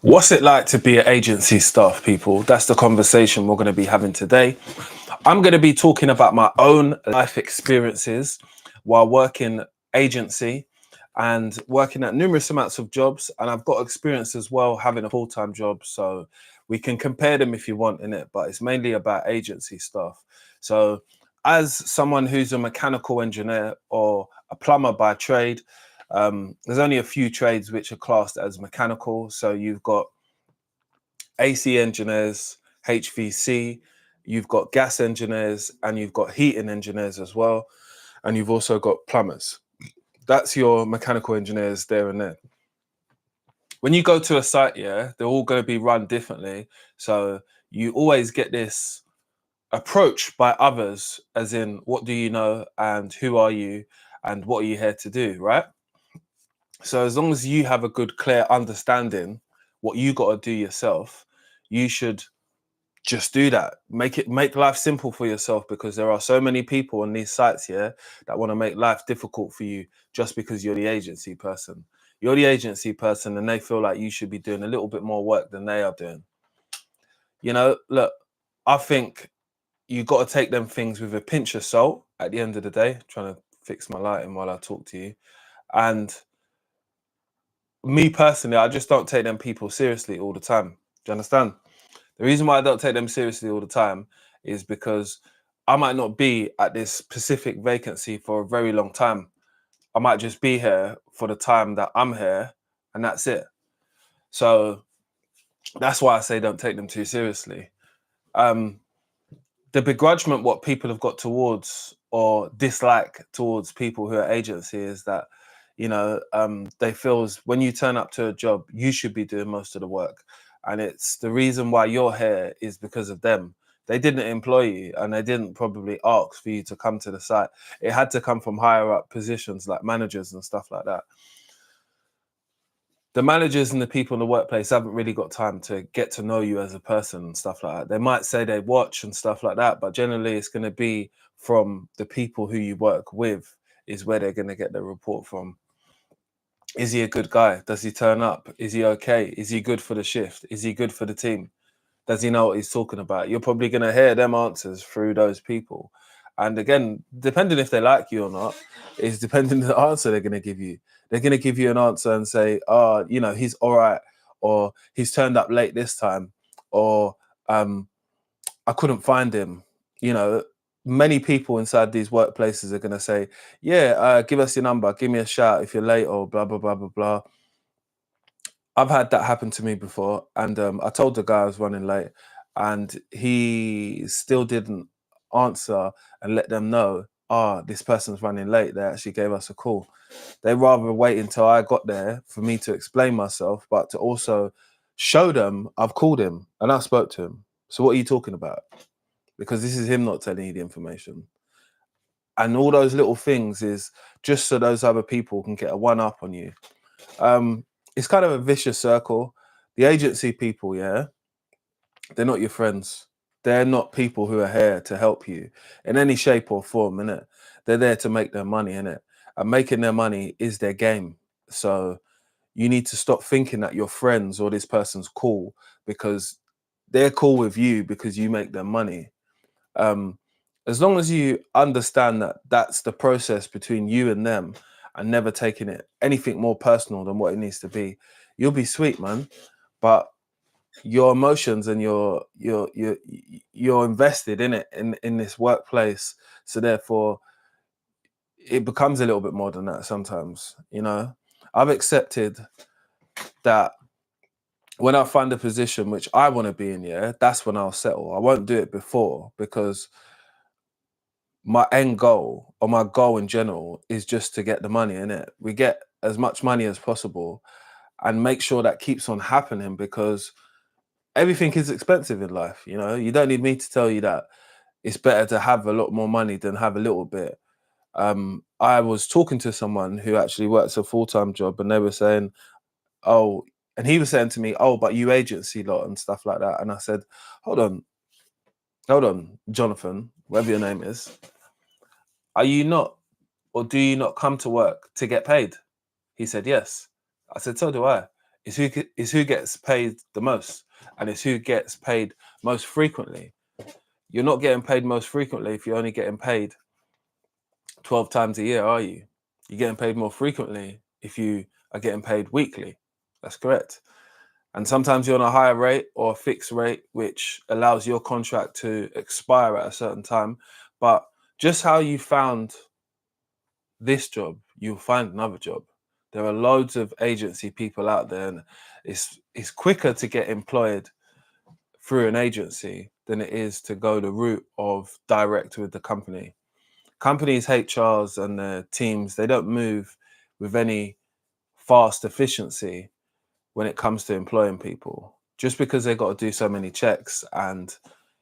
What's it like to be an agency staff, people? That's the conversation we're going to be having today. I'm going to be talking about my own life experiences while working agency and working at numerous amounts of jobs. And I've got experience as well having a full-time job. So we can compare them if you want in it, but it's mainly about agency stuff. So as someone who's a mechanical engineer or a plumber by trade, there's only a few trades which are classed as mechanical. So you've got AC engineers, HVC, you've got gas engineers, and you've got heating engineers as well. And you've also got plumbers. That's your mechanical engineers there and there. When you go to a site, yeah, they're all going to be run differently. So you always get this approach by others, as in, what do you know and who are you and what are you here to do, right? So as long as you have a good, clear understanding what you got to do yourself, you should just do that. Make life simple for yourself, because there are so many people on these sites here that want to make life difficult for you just because you're the agency person. You're the agency person and they feel like you should be doing a little bit more work than they are doing. You know, look, I think you got to take them things with a pinch of salt at the end of the day. Trying to fix my lighting while I talk to you. And me personally, I just don't take them people seriously all the time. Do you understand? The reason why I don't take them seriously all the time is because I might not be at this specific vacancy for a very long time. I might just be here for the time that I'm here, and that's it. So that's why I say don't take them too seriously. The begrudgement what people have got towards or dislike towards people who are agency is that, they feel when you turn up to a job, you should be doing most of the work. And it's the reason why you're here is because of them. They didn't employ you and they didn't probably ask for you to come to the site. It had to come from higher up positions like managers and stuff like that. The managers and the people in the workplace haven't really got time to get to know you as a person and stuff like that. They might say they watch and stuff like that, but generally it's going to be from the people who you work with is where they're going to get their report from. Is he a good guy? Does he turn up? Is he okay? Is he good for the shift? Is he good for the team? Does he know what he's talking about? You're probably going to hear them answers through those people. And again, depending if they like you or not, is depending on the answer they're going to give you. They're going to give you an answer and say, oh, he's all right, or he's turned up late this time, or I couldn't find him. Many people inside these workplaces are going to say, yeah, give us your number, give me a shout if you're late, or blah, blah, blah, blah, blah. I've had that happen to me before, and I told the guy I was running late, and he still didn't answer and let them know, this person's running late. They actually gave us a call. They rather wait until I got there for me to explain myself, but to also show them I've called him and I spoke to him. So what are you talking about? Because this is him not telling you the information. And all those little things is just so those other people can get a one up on you. It's kind of a vicious circle. The agency people, yeah, they're not your friends. They're not people who are here to help you in any shape or form, innit? They're there to make their money, innit? And making their money is their game. So you need to stop thinking that your friends or this person's cool because they're cool with you because you make them money. As long as you understand that that's the process between you and them and never taking it anything more personal than what it needs to be, you'll be sweet, man. But your emotions and you're invested in it in this workplace, so therefore it becomes a little bit more than that sometimes. I've accepted that when I find a position which I want to be in, yeah, that's when I'll settle. I won't do it before, because my end goal, or my goal in general, is just to get the money in it. We get as much money as possible and make sure that keeps on happening, because everything is expensive in life. You don't need me to tell you that it's better to have a lot more money than have a little bit. I was talking to someone who actually works a full-time job, and they were saying, oh, and he was saying to me, oh, but you agency lot and stuff like that. And I said, hold on, Jonathan, whatever your name is, are you not, or do you not come to work to get paid? He said, yes. I said, so do I. Is who gets paid the most, and it's who gets paid most frequently. You're not getting paid most frequently if you're only getting paid 12 times a year, are you? You're getting paid more frequently if you are getting paid weekly. That's correct. And sometimes you're on a higher rate or a fixed rate, which allows your contract to expire at a certain time. But just how you found this job, you'll find another job. There are loads of agency people out there, and it's quicker to get employed through an agency than it is to go the route of direct with the company. Companies, HRs, and their teams, they don't move with any fast efficiency when it comes to employing people, just because they've got to do so many checks, and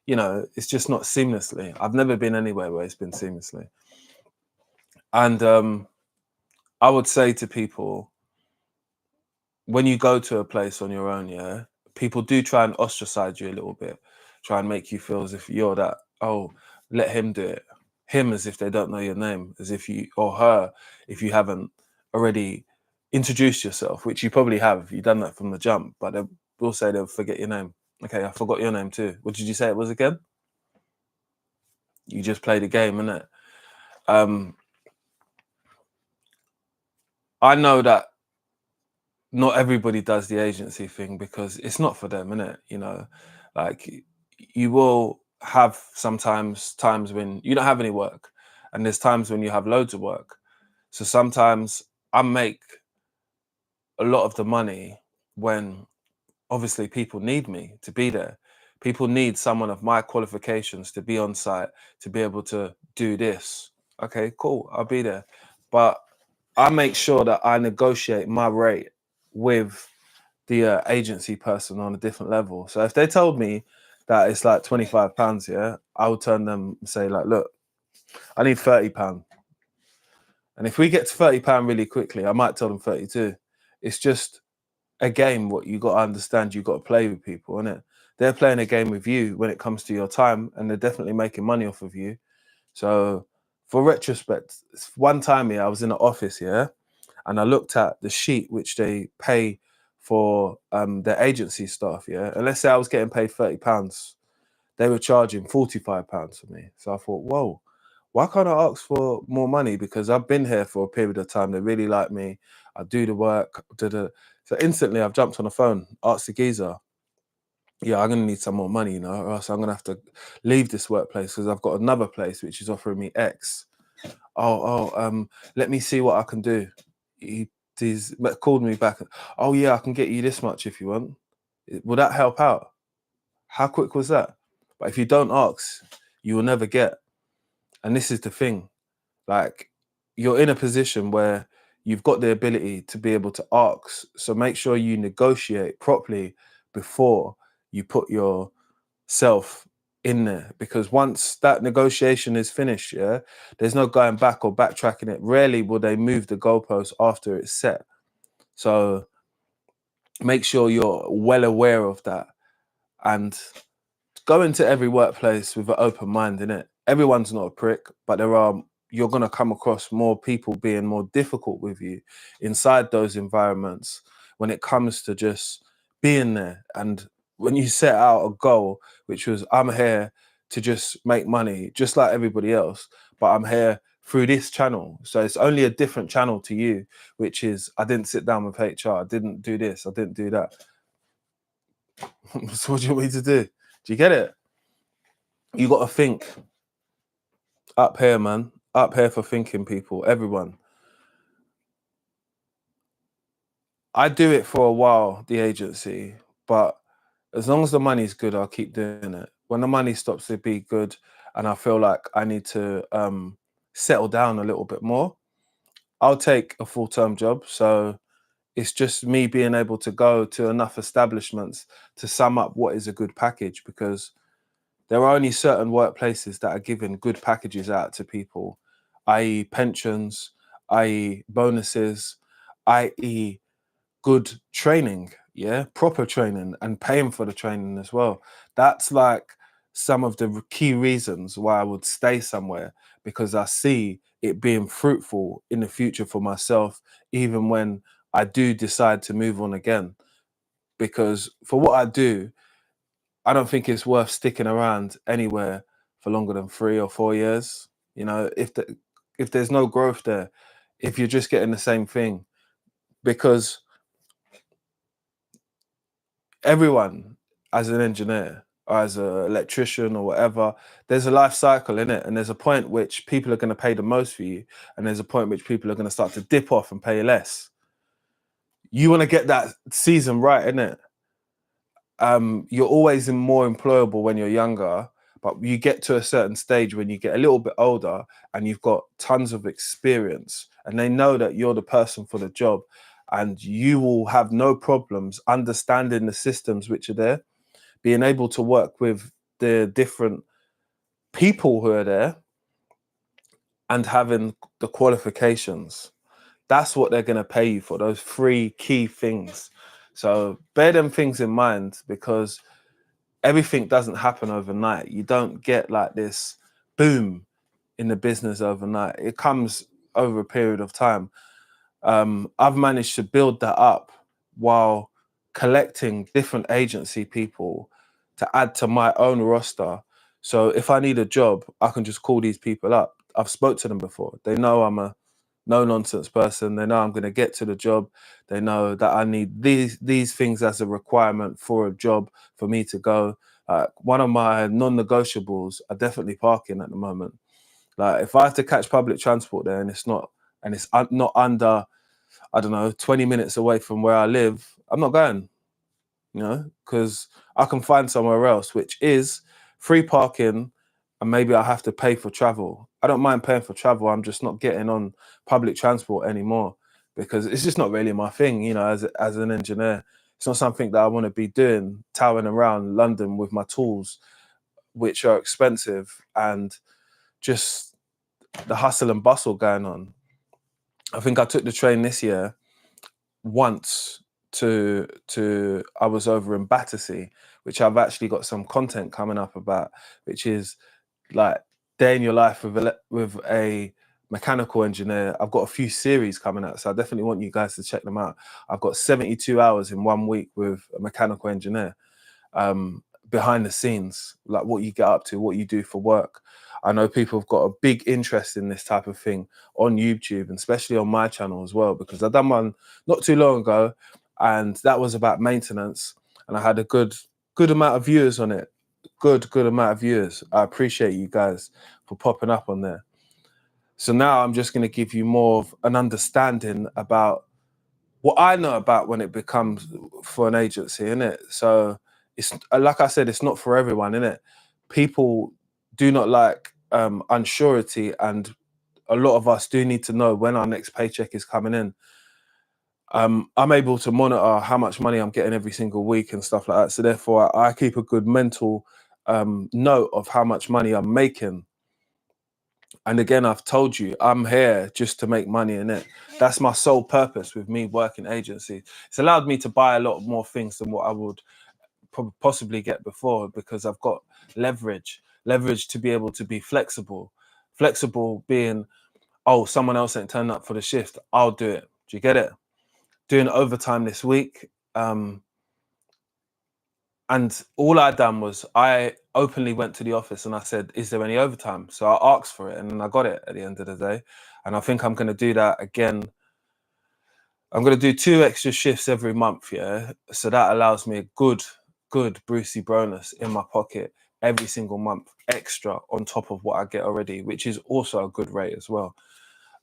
it's just not seamlessly. I've never been anywhere where it's been seamlessly. And I would say to people, when you go to a place on your own, yeah, people do try and ostracize you a little bit, try and make you feel as if you're that, oh, let him do it. Him, as if they don't know your name, as if you, or her, if you haven't already introduced yourself, which you probably have. You've done that from the jump, but they will say they'll forget your name. Okay, I forgot your name too. What did you say it was again? You just played a game, innit? I know that not everybody does the agency thing because it's not for them, innit? Like, you will have sometimes times when you don't have any work, and there's times when you have loads of work. So sometimes I make a lot of the money when obviously people need me to be there. People need someone of my qualifications to be on site, to be able to do this. Okay, cool, I'll be there. But I make sure that I negotiate my rate with the agency person on a different level. So if they told me that it's like £25, yeah, I would turn them and say, like, look, I need £30. And if we get to £30 really quickly, I might tell them 32. It's just a game. What you got to understand, you got to play with people, innit? They're playing a game with you when it comes to your time, and they're definitely making money off of you. So for retrospect, one time here, I was in the office here, and I looked at the sheet which they pay for their agency staff, yeah. And let's say I was getting paid £30, they were charging £45 for me. So I thought, whoa, why can't I ask for more money? Because I've been here for a period of time. They really like me. I do the work. So instantly I've jumped on the phone, asked the geezer, yeah, I'm going to need some more money, or else I'm going to have to leave this workplace because I've got another place which is offering me X. Let me see what I can do. He's called me back. Oh yeah, I can get you this much if you want. Will that help out? How quick was that? But if you don't ask, you will never get. And this is the thing, like, you're in a position where you've got the ability to be able to ask. So make sure you negotiate properly before you put yourself in there, because once that negotiation is finished, yeah, there's no going back or backtracking it. Rarely will they move the goalpost after it's set. So make sure you're well aware of that, and go into every workplace with an open mind, innit? Everyone's not a prick, but you're going to come across more people being more difficult with you inside those environments when it comes to just being there. And when you set out a goal, which was, I'm here to just make money, just like everybody else, but I'm here through this channel. So it's only a different channel to you, which is, I didn't sit down with HR, I didn't do this, I didn't do that. So what do you want me to do? Do you get it? You got to think up here, man. Up here for thinking, people. Everyone. I do it for a while, the agency, but as long as the money's good, I'll keep doing it. When the money stops to be good, and I feel like I need to settle down a little bit more, I'll take a full-term job. So it's just me being able to go to enough establishments to sum up what is a good package, because there are only certain workplaces that are giving good packages out to people, i.e. pensions, i.e. bonuses, i.e. good training, yeah, proper training, and paying for the training as well. That's like some of the key reasons why I would stay somewhere, because I see it being fruitful in the future for myself, even when I do decide to move on again. because for what I do, I don't think it's worth sticking around anywhere for longer than 3 or 4 years. You know, if there's no growth there, if you're just getting the same thing, because everyone, as an engineer or as an electrician or whatever, there's a life cycle in it, and there's a point which people are going to pay the most for you, and there's a point which people are going to start to dip off and pay less. You want to get that season right, innit? You're always more employable when you're younger, but you get to a certain stage when you get a little bit older and you've got tons of experience, and they know that you're the person for the job, and you will have no problems understanding the systems which are there, being able to work with the different people who are there, and having the qualifications. That's what they're going to pay you for, those 3 key things. So bear them things in mind, because everything doesn't happen overnight. You don't get like this boom in the business overnight. It comes over a period of time. I've managed to build that up while collecting different agency people to add to my own roster. So if I need a job, I can just call these people up. I've spoke to them before. They know I'm a no nonsense person. They know I'm going to get to the job. They know that I need these things as a requirement for a job for me to go. One of my non-negotiables are definitely parking at the moment. Like if I have to catch public transport there and it's not under, I don't know, 20 minutes away from where I live, I'm not going, you know, because I can find somewhere else, which is free parking, and maybe I have to pay for travel. I don't mind paying for travel. I'm just not getting on public transport anymore, because it's just not really my thing, you know, as an engineer. It's not something that I want to be doing, towering around London with my tools, which are expensive, and just the hustle and bustle going on. I think I took the train this year once to I was over in Battersea, which I've actually got some content coming up about, which is like day in your life with a mechanical engineer. I've got a few series coming out, so I definitely want you guys to check them out. I've got 72 hours in 1 week with a mechanical engineer, behind the scenes, like what you get up to, what you do for work. I know people have got a big interest in this type of thing on YouTube, and especially on my channel as well, because I've done one not too long ago, and that was about maintenance, and I had a good amount of viewers on it. Good amount of viewers. I appreciate you guys for popping up on there. So now I'm just going to give you more of an understanding about what I know about when it becomes for an agency, innit? So it's like I said, it's not for everyone, innit? People do not like unsurety, and a lot of us do need to know when our next paycheck is coming in. I'm able to monitor how much money I'm getting every single week and stuff like that. So therefore, I keep a good mental note of how much money I'm making. And again, I've told you, I'm here just to make money in it. That's my sole purpose with me working agency. It's allowed me to buy a lot more things than what I would possibly get before, because I've got leverage to be able to be flexible. Flexible being, oh, someone else ain't turned up for the shift, I'll do it. Do you get it? Doing overtime this week. And all I done was I openly went to the office and I said, is there any overtime? So I asked for it, and then I got it at the end of the day. And I think I'm going to do that again. I'm going to do 2 extra shifts every month, yeah? So that allows me a good Brucey bonus in my pocket every single month, extra on top of what I get already, which is also a good rate as well.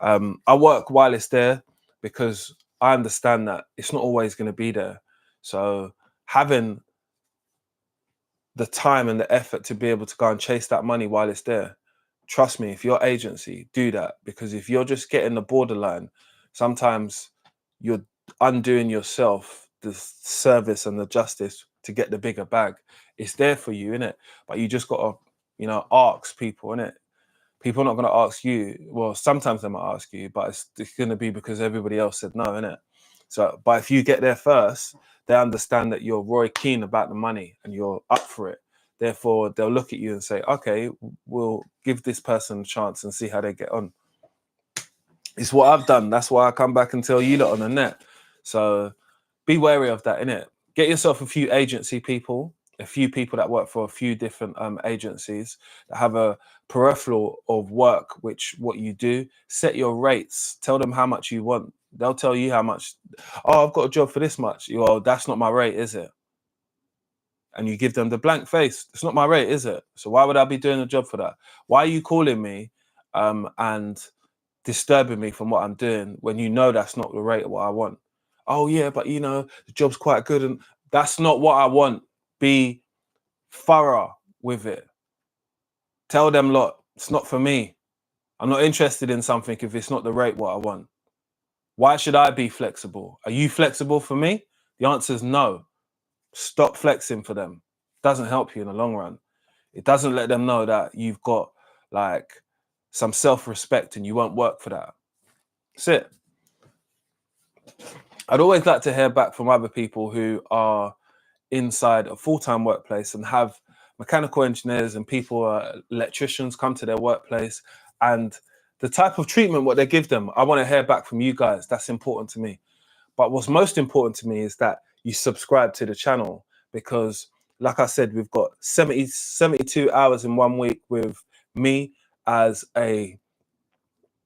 I work while it's there, because I understand that it's not always going to be there. So having the time and the effort to be able to go and chase that money while it's there. Trust me, if you're agency, do that, because if you're just getting the borderline, sometimes you're undoing yourself the service and the justice to get the bigger bag. It's there for you, innit? But you just gotta, ask people, innit? People are not gonna ask you. Well, sometimes they might ask you, but it's gonna be because everybody else said no, innit? So, but if you get there first, they understand that you're Roy Keane about the money and you're up for it. Therefore, they'll look at you and say, okay, we'll give this person a chance and see how they get on. It's what I've done. That's why I come back and tell you lot on the net. So be wary of that, innit? Get yourself a few agency people, a few people that work for a few different agencies that have a peripheral of work, which what you do. Set your rates. Tell them how much you want. They'll tell you how much. Oh, I've got a job for this much. Oh, that's not my rate, is it? And you give them the blank face. It's not my rate, is it? So why would I be doing a job for that? Why are you calling me and disturbing me from what I'm doing when you know that's not the rate of what I want? Oh yeah, but you know, the job's quite good, and that's not what I want. Be thorough with it. Tell them, look, it's not for me. I'm not interested in something if it's not the rate what I want. Why should I be flexible? Are you flexible for me? The answer is no. Stop flexing for them. Doesn't help you in the long run. It doesn't let them know that you've got like some self-respect and you won't work for that. That's it. I'd always like to hear back from other people who are inside a full-time workplace and have mechanical engineers and people, electricians come to their workplace, and the type of treatment what they give them. I want to hear back from you guys. That's important to me. But what's most important to me is that you subscribe to the channel, because like I said, we've got 72 hours in 1 week with me as a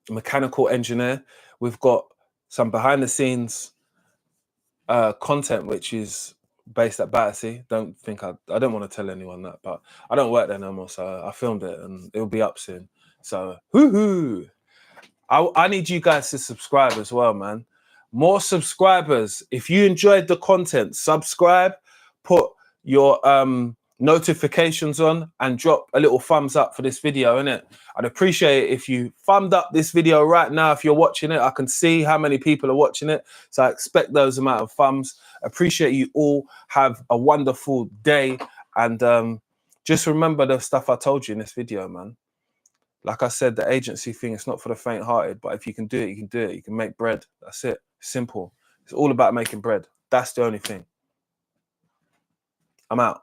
mechanical engineer. We've got some behind the scenes content which is based at Battersea. Don't think I don't want to tell anyone that, but I don't work there no more, so I filmed it and it'll be up soon. So woohoo! I need you guys to subscribe as well, man. More subscribers. If you enjoyed the content, subscribe, put your notifications on, and drop a little thumbs up for this video, innit? I'd appreciate it if you thumbed up this video right now. If you're watching it, I can see how many people are watching it, so I expect those amount of thumbs. Appreciate you all. Have a wonderful day, and just remember the stuff I told you in this video, man. Like I said, the agency thing, it's not for the faint-hearted, but if you can do it, you can do it. You can make bread. That's it. Simple. It's all about making bread. That's the only thing. I'm out.